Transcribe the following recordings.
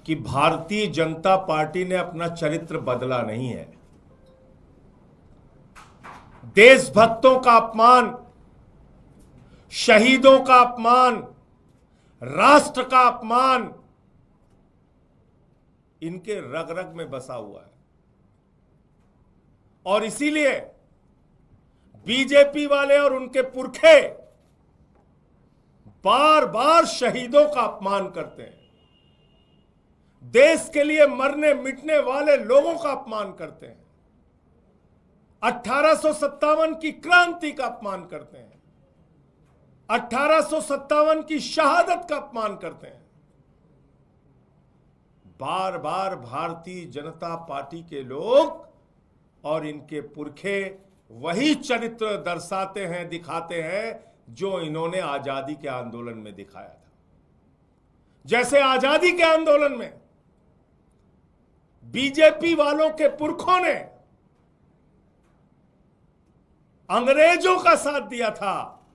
कि भारतीय जनता पार्टी ने अपना चरित्र बदला नहीं है। देशभक्तों का अपमान, शहीदों का अपमान, राष्ट्र का अपमान इनके रग रग में बसा हुआ है। और इसीलिए बीजेपी वाले और उनके पुरखे बार बार शहीदों का अपमान करते हैं, देश के लिए मरने मिटने वाले लोगों का अपमान करते हैं, 1857 की क्रांति का अपमान करते हैं, 1857 की शहादत का अपमान करते हैं। बार बार भारतीय जनता पार्टी के लोग और इनके पुरखे वही चरित्र दर्शाते हैं, दिखाते हैं जो इन्होंने आजादी के आंदोलन में दिखाया था। जैसे आजादी के आंदोलन में बीजेपी वालों के पुरखों ने अंग्रेजों का साथ दिया था,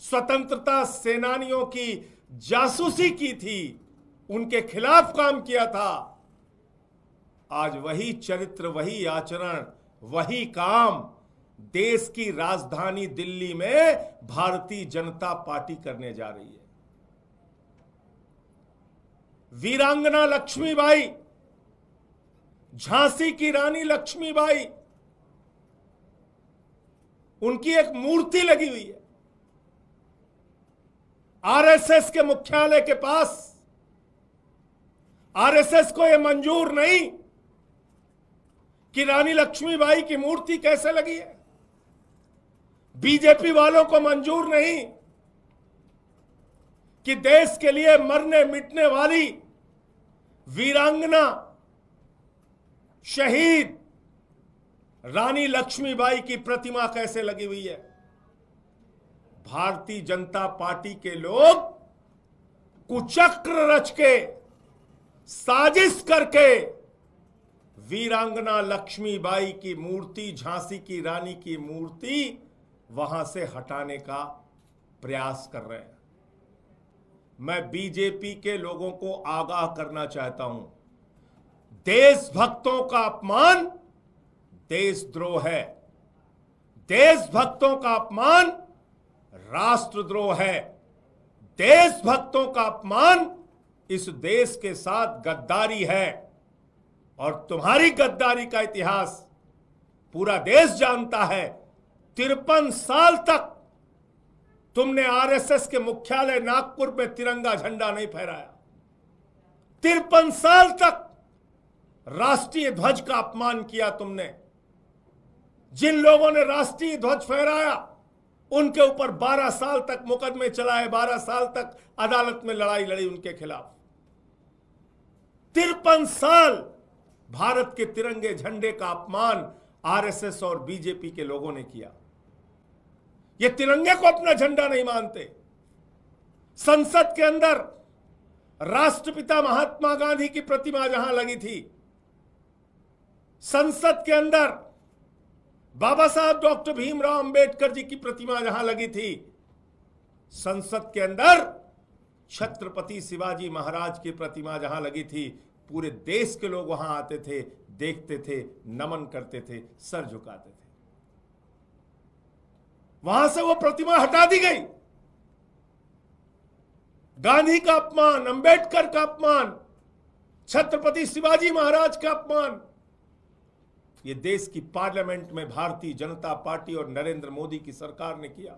स्वतंत्रता सेनानियों की जासूसी की थी, उनके खिलाफ काम किया था। आज वही चरित्र, वही आचरण, वही काम देश की राजधानी दिल्ली में भारतीय जनता पार्टी करने जा रही है। वीरांगना लक्ष्मीबाई, झांसी की रानी लक्ष्मीबाई, उनकी एक मूर्ति लगी हुई है आरएसएस के मुख्यालय के पास। आरएसएस को यह मंजूर नहीं कि रानी लक्ष्मीबाई की मूर्ति कैसे लगी है। बीजेपी वालों को मंजूर नहीं कि देश के लिए मरने मिटने वाली वीरांगना शहीद रानी लक्ष्मीबाई की प्रतिमा कैसे लगी हुई है। भारतीय जनता पार्टी के लोग कुचक्र रच के, साजिश करके वीरांगना लक्ष्मीबाई की मूर्ति, झांसी की रानी की मूर्ति वहां से हटाने का प्रयास कर रहे हैं। मैं बीजेपी के लोगों को आगाह करना चाहता हूं, देशभक्तों का अपमान देशद्रोह है, देशभक्तों का अपमान राष्ट्रद्रोह है, देशभक्तों का अपमान इस देश के साथ गद्दारी है। और तुम्हारी गद्दारी का इतिहास पूरा देश जानता है। 53 साल तक तुमने आरएसएस के मुख्यालय नागपुर में तिरंगा झंडा नहीं फहराया। 53 साल तक राष्ट्रीय ध्वज का अपमान किया तुमने। जिन लोगों ने राष्ट्रीय ध्वज फहराया उनके ऊपर 12 साल तक मुकदमे चलाए, 12 साल तक अदालत में लड़ाई लड़ी उनके खिलाफ। 53 साल भारत के तिरंगे झंडे का अपमान आरएसएस और बीजेपी के लोगों ने किया। ये तिरंगे को अपना झंडा नहीं मानते। संसद के अंदर राष्ट्रपिता महात्मा गांधी की प्रतिमा जहां लगी थी, संसद के अंदर बाबा साहब डॉक्टर भीमराव अंबेडकर जी की प्रतिमा जहां लगी थी, संसद के अंदर छत्रपति शिवाजी महाराज की प्रतिमा जहां लगी थी, पूरे देश के लोग वहां आते थे, देखते थे, नमन करते थे, सर झुकाते थे। वहां से वो प्रतिमा हटा दी गई। गांधी का अपमान, अंबेडकर का अपमान, छत्रपति शिवाजी महाराज का अपमान, ये देश की पार्लियामेंट में भारतीय जनता पार्टी और नरेंद्र मोदी की सरकार ने किया।